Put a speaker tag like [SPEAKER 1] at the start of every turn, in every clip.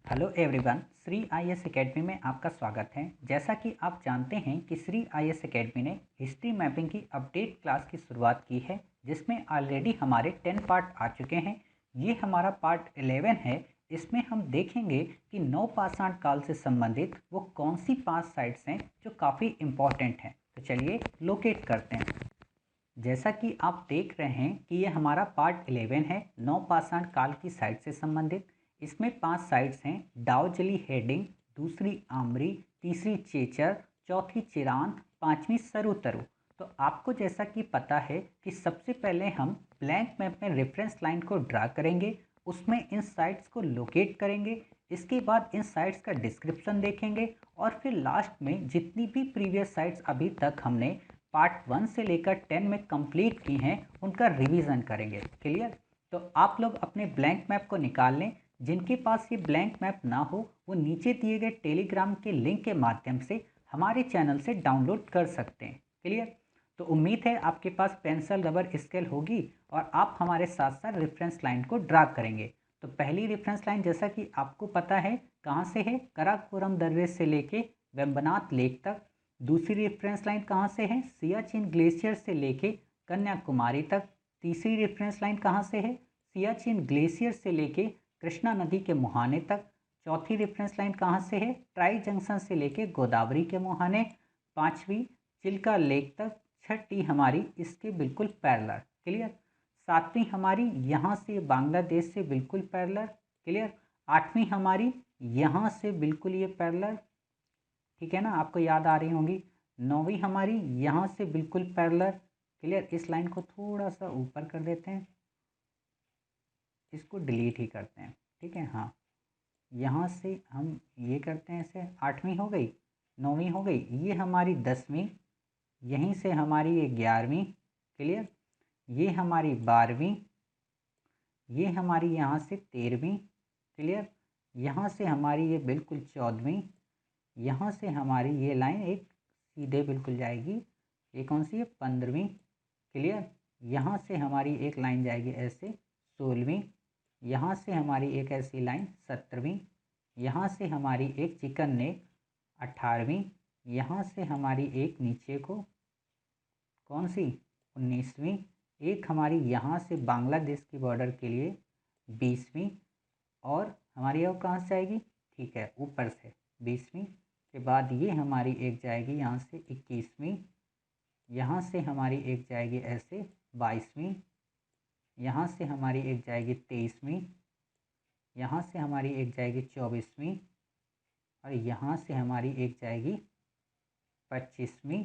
[SPEAKER 1] Hello everyone, Shri IAS academy में आपका स्वागत है। जैसा कि आप जानते हैं कि श्री आईएएस एकेडमी ने हिस्ट्री मैपिंग की अपडेट क्लास की शुरुआत की है, जिसमें ऑलरेडी हमारे 10 पार्ट आ चुके हैं। ये हमारा पार्ट 11 है। इसमें हम देखेंगे कि नवपाषाण काल से संबंधित वो कौन सी 5 साइट्स हैं जो काफ़ी इम्पॉर्टेंट हैं। तो चलिए लोकेट करते हैं। जैसा कि आप देख रहे हैं कि ये हमारा पार्ट 11 है, नवपाषाण काल की साइट से संबंधित। इसमें 5 साइट्स हैं: दाउजली हेडिंग, दूसरी आमरी, तीसरी चेचर, चौथी चिरांद, पांचवी सरुतरु। तो आपको जैसा कि पता है कि सबसे पहले हम ब्लैंक मैप में रेफरेंस लाइन को ड्रा करेंगे, उसमें इन साइट्स को लोकेट करेंगे। इसके बाद इन साइट्स का डिस्क्रिप्शन देखेंगे और फिर लास्ट में जितनी भी प्रीवियस साइट्स अभी तक हमने पार्ट 1 से लेकर 10 में कंप्लीट की हैं उनका रिवीजन करेंगे। क्लियर? तो आप लोग अपने ब्लैंक मैप को निकाल लें। जिनके पास ये ब्लैंक मैप ना हो वो नीचे दिए गए टेलीग्राम के लिंक के माध्यम से हमारे चैनल से डाउनलोड कर सकते हैं। क्लियर? तो उम्मीद है आपके पास पेंसिल रबर स्केल होगी और आप हमारे साथ साथ रेफरेंस लाइन को ड्रा करेंगे। तो पहली रेफरेंस लाइन जैसा कि आपको पता है कहाँ से है, कराकोरम दर्रे से लेके वेम्बनाथ लेक तक। दूसरी रेफरेंस लाइन कहाँ से है, सियाचिन ग्लेशियर से लेके कन्याकुमारी तक। तीसरी रेफरेंस लाइन कहाँ से है, सियाचिन ग्लेशियर से लेके कृष्णा नदी के मुहाने तक। चौथी रेफरेंस लाइन कहाँ से है, ट्राई जंक्शन से लेके गोदावरी के मुहाने। पांचवी चिल्का लेक तक। छठी हमारी इसके बिल्कुल पैरेलल। क्लियर? सातवीं हमारी यहाँ से बांग्लादेश से बिल्कुल पैरेलल। क्लियर? आठवीं हमारी यहाँ से बिल्कुल ये पैरेलल, ठीक है ना, आपको याद आ रही होंगी। नौवीं हमारी यहाँ से बिल्कुल पैरेलल। क्लियर? इस लाइन को थोड़ा सा ऊपर कर देते हैं, इसको डिलीट ही करते हैं, ठीक है। हाँ, यहाँ से हम ये करते हैं ऐसे। आठवीं हो गई, नौवीं हो गई, ये हमारी 10वीं, यहीं से हमारी ये 11वीं। क्लियर? ये हमारी 12वीं, ये हमारी यहाँ से 13वीं। क्लियर? यहाँ से हमारी ये बिल्कुल 14वीं। यहाँ से हमारी ये लाइन एक सीधे बिल्कुल जाएगी, ये कौन सी है, 15वीं। क्लियर? यहाँ से हमारी एक लाइन जाएगी ऐसे, 16वीं। यहाँ से हमारी एक ऐसी लाइन 17वीं। यहाँ से हमारी एक चिकन नेक 18वीं। यहाँ से हमारी एक नीचे को कौन सी, 19वीं। एक हमारी यहाँ से बांग्लादेश की बॉर्डर के लिए 20वीं। और हमारी अब कहाँ से आएगी, ठीक है, ऊपर से 20वीं के बाद ये हमारी एक जाएगी यहाँ से 21वीं। यहाँ से हमारी एक जाएगी ऐसे 22वीं। यहाँ से हमारी एक जाएगी 23वीं। यहाँ से हमारी एक जाएगी 24वीं। और यहाँ से हमारी एक जाएगी 25वीं।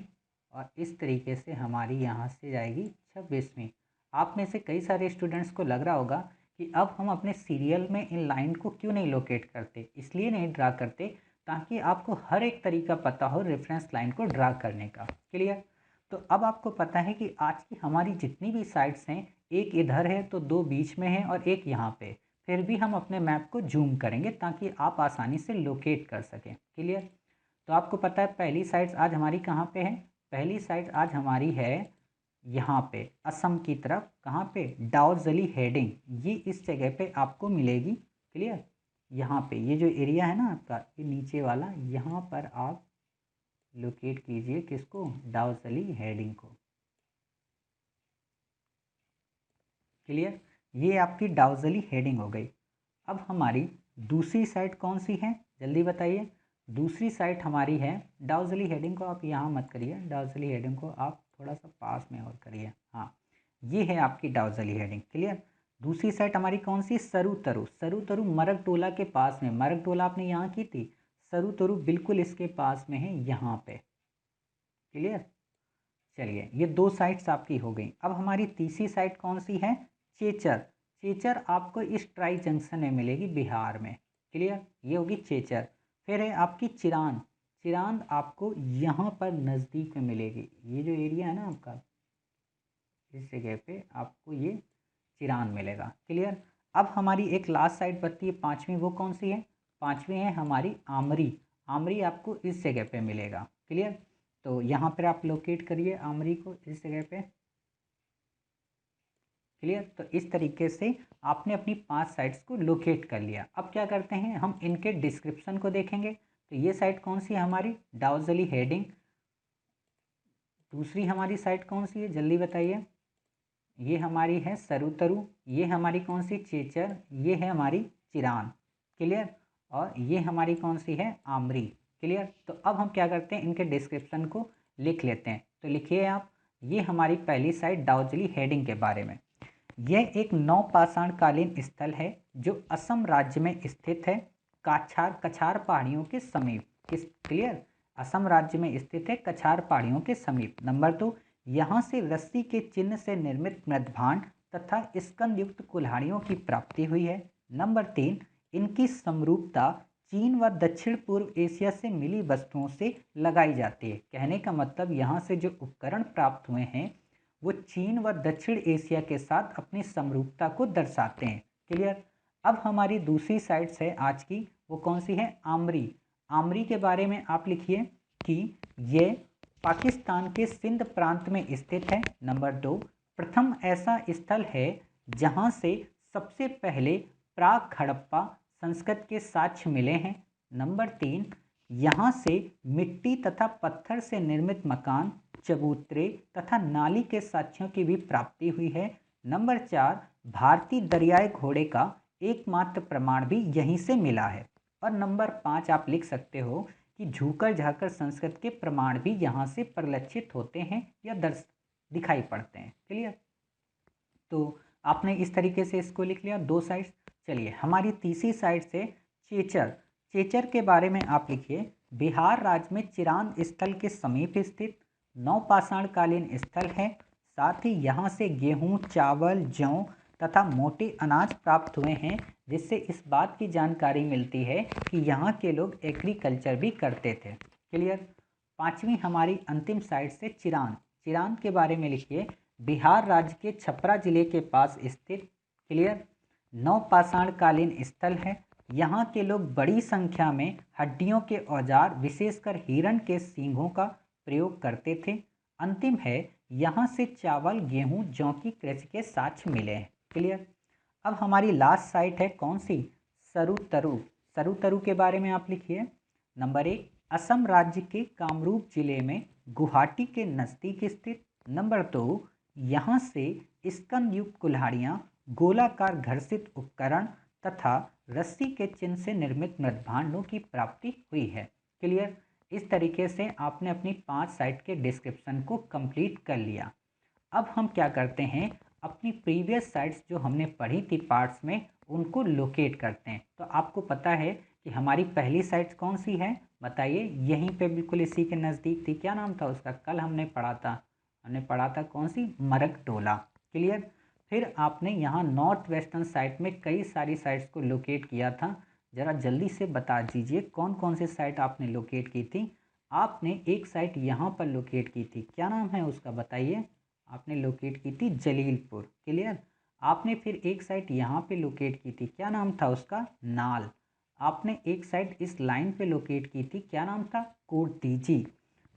[SPEAKER 1] और इस तरीके से हमारी यहाँ से जाएगी 26वीं। आप में से कई सारे स्टूडेंट्स को लग रहा होगा कि अब हम अपने सीरियल में इन लाइन को क्यों नहीं लोकेट करते, इसलिए नहीं ड्रा करते ताकि आपको हर एक तरीका पता हो रेफरेंस लाइन को ड्रा करने का। क्लियर? तो अब आपको पता है कि आज की हमारी जितनी भी साइट्स हैं, एक इधर है तो दो बीच में है और एक यहाँ पे, फिर भी हम अपने मैप को जूम करेंगे ताकि आप आसानी से लोकेट कर सकें। क्लियर? तो आपको पता है पहली साइट्स आज हमारी कहाँ पे है, पहली साइट आज हमारी है यहाँ पे असम की तरफ। कहाँ पे, दाउजली हेडिंग, ये इस जगह पे आपको मिलेगी। क्लियर? यहाँ पे ये जो एरिया है ना आपका, ये नीचे वाला, यहाँ पर आप लोकेट कीजिए किसको, दाउजली हेडिंग को। क्लियर? ये आपकी दाउजली हेडिंग हो गई। अब हमारी दूसरी साइट कौन सी है, जल्दी बताइए। दूसरी साइट हमारी है, दाउजली हेडिंग को आप यहाँ मत करिए, दाउजली हेडिंग को आप थोड़ा सा पास में और करिए। हाँ, ये है आपकी दाउजली हेडिंग। क्लियर? दूसरी साइट हमारी कौन सी, सरुतरु। सरुतरु मरकटोला के पास में, मरकटोला आपने यहाँ की थी, सरुतरु बिल्कुल इसके पास में है, यहाँ पे। क्लियर? चलिए, ये दो साइट्स आपकी हो गई। अब हमारी तीसरी साइट कौन सी है, चेचर। चेचर आपको इस ट्राई जंक्शन में मिलेगी बिहार में। क्लियर? ये होगी चेचर। फिर है आपकी चिरांद। चिरांद आपको यहाँ पर नज़दीक में मिलेगी, ये जो एरिया है ना आपका, इस जगह पे आपको ये चिरांद मिलेगा। क्लियर? अब हमारी एक लास्ट साइट बचती है पांचवी, वो कौन सी है, पांचवी है हमारी आमरी। आमरी आपको इस जगह पे मिलेगा। क्लियर? तो यहाँ पर आप लोकेट करिए आमरी को इस जगह पे। क्लियर। तो इस तरीके से आपने अपनी 5 साइट्स को लोकेट कर लिया। अब क्या करते हैं, हम इनके डिस्क्रिप्शन को देखेंगे। तो ये साइट कौन सी है हमारी, डाउजली हेडिंग। दूसरी हमारी साइट कौन सी है, जल्दी बताइए। ये हमारी है सरुतरु। ये हमारी कौन सी, चेचर। ये है हमारी चिरान। क्लियर। और ये हमारी कौन सी है, आमरी। क्लियर। तो अब हम क्या करते हैं, इनके डिस्क्रिप्शन को लिख लेते हैं। तो लिखिए आप, ये हमारी पहली साइट डाउजली हेडिंग के बारे में। यह एक नवपाषाणकालीन स्थल है जो असम राज्य में स्थित है, कछार पहाड़ियों के समीप। किस, क्लियर। असम राज्य में स्थित है, कछार पहाड़ियों के समीप। नंबर 2, यहाँ से रस्सी के चिन्ह से निर्मित मृदभांड तथा स्कंद युक्त कुल्हाड़ियों की प्राप्ति हुई है। नंबर 3, इनकी समरूपता चीन व दक्षिण पूर्व एशिया से मिली वस्तुओं से लगाई जाती है। कहने का मतलब यहाँ से जो उपकरण प्राप्त हुए हैं वो चीन व दक्षिण एशिया के साथ अपनी समरूपता को दर्शाते हैं। क्लियर। अब हमारी दूसरी साइट्स है आज की, वो कौन सी है, आमरी। आमरी के बारे में आप लिखिए कि ये पाकिस्तान के सिंध प्रांत में स्थित है। नंबर 2, प्रथम ऐसा स्थल है जहाँ से सबसे पहले प्राक हड़प्पा संस्कृत के साक्ष्य मिले हैं। नंबर 3, यहाँ से मिट्टी तथा पत्थर से निर्मित मकान, चबूतरे तथा नाली के साक्ष्यों की भी प्राप्ति हुई है। नंबर 4, भारतीय दरियाई घोड़े का एकमात्र प्रमाण भी यहीं से मिला है। और नंबर 5 आप लिख सकते हो कि झूकर झाकर संस्कृत के प्रमाण भी यहाँ से परिलक्षित होते हैं या दिखाई पड़ते हैं। क्लियर। तो आपने इस तरीके से इसको लिख लिया, 2 साइट्स। चलिए हमारी तीसरी साइट से चेचर। चेचर के बारे में आप लिखिए, बिहार राज्य में चिरान स्थल के समीप स्थित नवपाषाणकालीन स्थल है। साथ ही यहाँ से गेहूँ, चावल, जौ तथा मोटे अनाज प्राप्त हुए हैं, जिससे इस बात की जानकारी मिलती है कि यहाँ के लोग एग्रीकल्चर भी करते थे। क्लियर। पांचवी हमारी अंतिम साइट से चिरान। चिरान के बारे में लिखिए, बिहार राज्य के छपरा जिले के पास स्थित, क्लियर, नवपाषाणकालीन स्थल है। यहाँ के लोग बड़ी संख्या में हड्डियों के औजार, विशेषकर हिरण के सींगों का प्रयोग करते थे। अंतिम है, यहाँ से चावल, गेहूँ, जौ की कृषि के साक्ष्य मिले हैं। क्लियर। अब हमारी लास्ट साइट है कौन सी, सरुतरु। सरुतरु के बारे में आप लिखिए। नंबर 1, असम राज्य के कामरूप जिले में गुवाहाटी के नज़दीक स्थित। नंबर 2, यहाँ से स्कंद युक्त कुल्हाड़ियाँ, गोलाकार घर्षित उपकरण तथा रस्सी के चिन्ह से निर्मित मृदभांडों की प्राप्ति हुई है। क्लियर। इस तरीके से आपने अपनी 5 साइट के डिस्क्रिप्शन को कंप्लीट कर लिया। अब हम क्या करते हैं, अपनी प्रीवियस साइट्स जो हमने पढ़ी थी पार्ट्स में, उनको लोकेट करते हैं। तो आपको पता है कि हमारी पहली साइट्स कौन सी है, बताइए। यहीं पे बिल्कुल इसी के नज़दीक थी, क्या नाम था उसका, कल हमने पढ़ा था, कौन सी, मरकटोला। क्लियर। फिर आपने यहाँ नॉर्थ वेस्टर्न साइड में कई सारी साइट्स को लोकेट किया था। ज़रा जल्दी से बता दीजिए कौन कौन से साइट आपने लोकेट की थी। आपने एक साइट यहाँ पर लोकेट की थी, क्या नाम है उसका बताइए। आपने लोकेट की थी जलीलपुर। क्लियर। आपने फिर एक साइट यहाँ पे लोकेट की थी, क्या नाम था उसका, नाल। आपने एक साइट इस लाइन पे लोकेट की थी, क्या नाम था, कोटदीजी।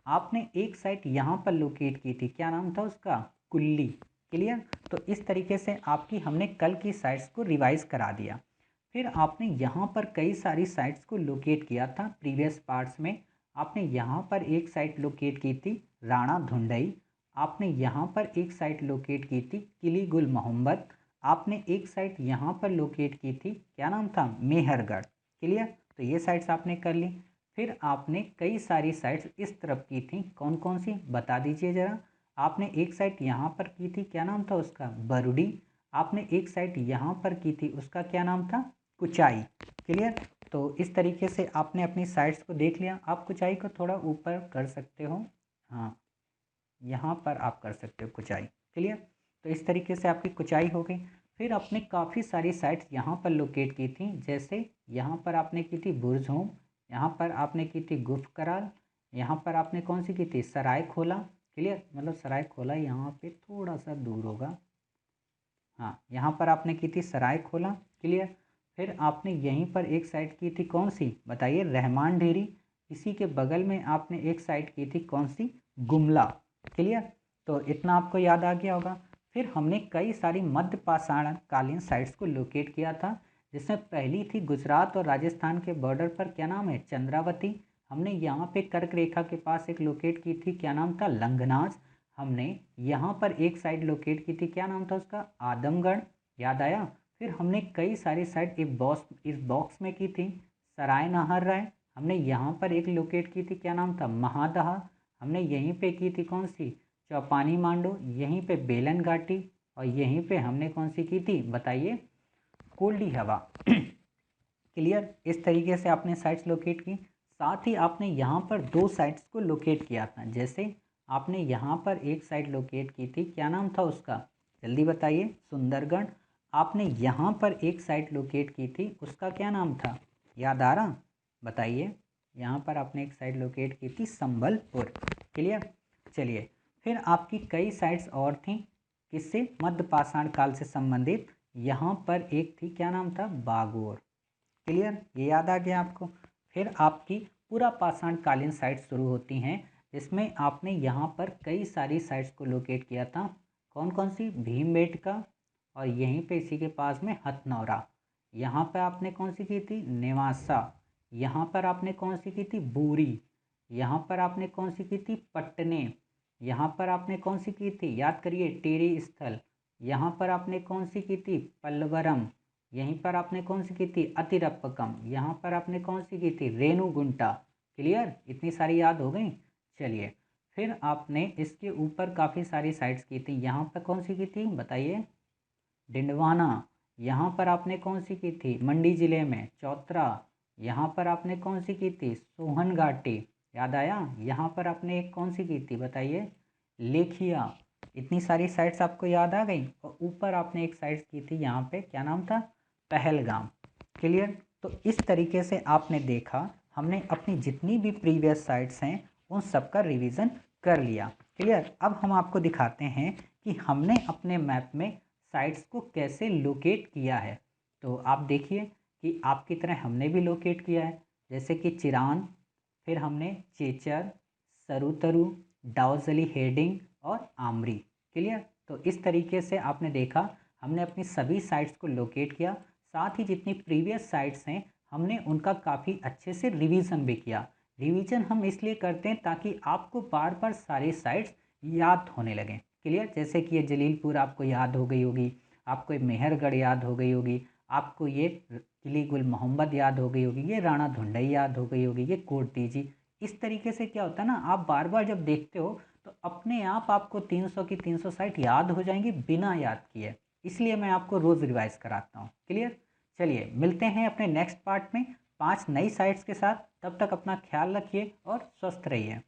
[SPEAKER 1] आपने एक साइट यहाँ पर लोकेट की थी, क्या नाम था उसका, कुल्ली। क्लियर। तो इस तरीके से आपकी हमने कल की साइट्स को रिवाइज करा दिया। फिर आपने यहाँ पर कई सारी साइट्स को लोकेट किया था प्रीवियस पार्ट्स में। आपने यहाँ पर एक साइट लोकेट की थी राणा धुंडई। आपने यहाँ पर एक साइट लोकेट की थी किली गुल मोहम्मद। आपने एक साइट यहाँ पर लोकेट की थी, क्या नाम था, मेहरगढ़। क्लियर। तो ये साइट्स आपने कर ली। फिर आपने कई सारी साइट्स इस तरफ की थी, कौन कौन सी बता दीजिए ज़रा। आपने एक साइट यहाँ पर की थी, क्या नाम था उसका, बरुडी। आपने एक साइट यहाँ पर की थी, उसका क्या नाम था, कुचाई। क्लियर। तो इस तरीके से आपने अपनी साइट्स को देख लिया। आप कुचाई को थोड़ा ऊपर कर सकते हो, हाँ यहाँ पर आप कर सकते हो कुचाई। क्लियर। तो इस तरीके से आपकी कुचाई हो गई। फिर आपने काफ़ी सारी साइट्स यहाँ पर लोकेट की थी, जैसे यहाँ पर आपने की थी बुर्जहोम, यहाँ पर आपने की थी गुफ कराल, यहाँ पर आपने कौन सी की थी, सराय खोला। क्लियर। मतलब सराय खोला यहाँ पे थोड़ा सा दूर होगा, हाँ यहाँ पर आपने की थी सराय खोला। क्लियर। फिर आपने यहीं पर एक साइट की थी, कौन सी बताइए, रहमान ढेरी। इसी के बगल में आपने एक साइट की थी, कौन सी, गुमला। क्लियर। तो इतना आपको याद आ गया होगा। फिर हमने कई सारी मध्य पाषाण कालीन साइट्स को लोकेट किया था, जिसमें पहली थी गुजरात और राजस्थान के बॉर्डर पर, क्या नाम है, चंद्रावती। हमने यहाँ पे कर्क रेखा के पास एक लोकेट की थी, क्या नाम था, लंघनाज। हमने यहाँ पर एक साइड लोकेट की थी, क्या नाम था उसका, आदमगढ़। याद आया। फिर हमने कई सारी साइड इस बॉक्स में की थी, सराय नाहर राय। हमने यहाँ पर एक लोकेट की थी, क्या नाम था, महादहा। हमने यहीं पे की थी कौन सी, चौपानी मांडो। यहीं पे बेलन घाटी। और यहीं पे हमने कौन सी की थी, बताइए, कोल्डी हवा। क्लियर। इस तरीके से आपने साइट्स लोकेट की। साथ ही आपने यहाँ पर दो साइट्स को लोकेट किया था। जैसे आपने यहाँ पर एक साइट लोकेट की थी, क्या नाम था उसका, जल्दी बताइए, सुंदरगढ़। आपने यहाँ पर एक साइट लोकेट की थी, उसका क्या नाम था, याद आ रहा, बताइए। यहाँ पर आपने एक साइट लोकेट की थी, संबलपुर। क्लियर। चलिए, फिर आपकी कई साइट्स और थीं, किससे, मध्य पाषाण काल से संबंधित। यहाँ पर एक थी, क्या नाम था, बागोर। क्लियर, ये याद आ गया आपको। फिर आपकी पूरा पाषाण कालीन साइट्स शुरू होती हैं, जिसमें आपने यहाँ पर कई सारी साइट्स को लोकेट किया था। कौन कौन सी, भीमबेटका, और यहीं पे इसी के पास में हथनौरा। यहाँ पर आपने कौन सी की थी, नेवासा। यहाँ पर आपने कौन सी की थी, बूरी। यहाँ पर आपने कौन सी की थी, पटने। यहाँ पर आपने कौन सी की थी, याद करिए, टेरी स्थल। यहाँ पर आपने कौन सी की थी, पल्लवरम। यहीं पर आपने कौन सी की थी, अतिरप्पकम। यहाँ पर आपने कौन सी की थी, रेणुगुंटा। क्लियर, इतनी सारी याद हो गई। चलिए, फिर आपने इसके ऊपर काफ़ी सारी साइट्स की थी। यहाँ पर कौन सी की थी, बताइए, डिंडवाना। यहाँ पर आपने कौन सी की थी, मंडी जिले में, चौतरा। यहाँ पर आपने कौन सी की थी, सोहन घाटी। याद आया। यहाँ पर आपने एक कौन सी की थी, बताइए, लेखिया। इतनी सारी साइट्स आपको याद आ गई। और ऊपर आपने एक साइट्स की थी, यहाँ पे क्या नाम था, पहलगाम। क्लियर। तो इस तरीके से आपने देखा, हमने अपनी जितनी भी प्रीवियस साइट्स हैं उन सब का रिवीजन कर लिया। क्लियर। अब हम आपको दिखाते हैं कि हमने अपने मैप में साइट्स को कैसे लोकेट किया है। तो आप देखिए कि आपकी तरह हमने भी लोकेट किया है, जैसे कि चिरान, फिर हमने चेचर, सरुतरु, डाउजली हेडिंग और आमरी। क्लियर। तो इस तरीके से आपने देखा, हमने अपनी सभी साइट्स को लोकेट किया। साथ ही जितनी प्रीवियस साइट्स हैं हमने उनका काफ़ी अच्छे से रिवीजन भी किया। रिवीजन हम इसलिए करते हैं ताकि आपको बार बार सारी साइट्स याद होने लगें। क्लियर। जैसे कि ये जलीलपुर आपको याद हो गई होगी, आपको ये मेहरगढ़ याद हो गई होगी, आपको ये किली गुल मोहम्मद याद हो गई होगी, ये राणा धुंडई याद हो गई होगी, ये कोटदीजी। इस तरीके से क्या होता है ना, आप बार बार जब देखते हो तो अपने आप आपको 300 की 300 साइट याद हो जाएंगी बिना याद किए। इसलिए मैं आपको रोज़ रिवाइज कराता हूँ। क्लियर। चलिए, मिलते हैं अपने नेक्स्ट पार्ट में 5 नई साइट्स के साथ। तब तक अपना ख्याल रखिए और स्वस्थ रहिए।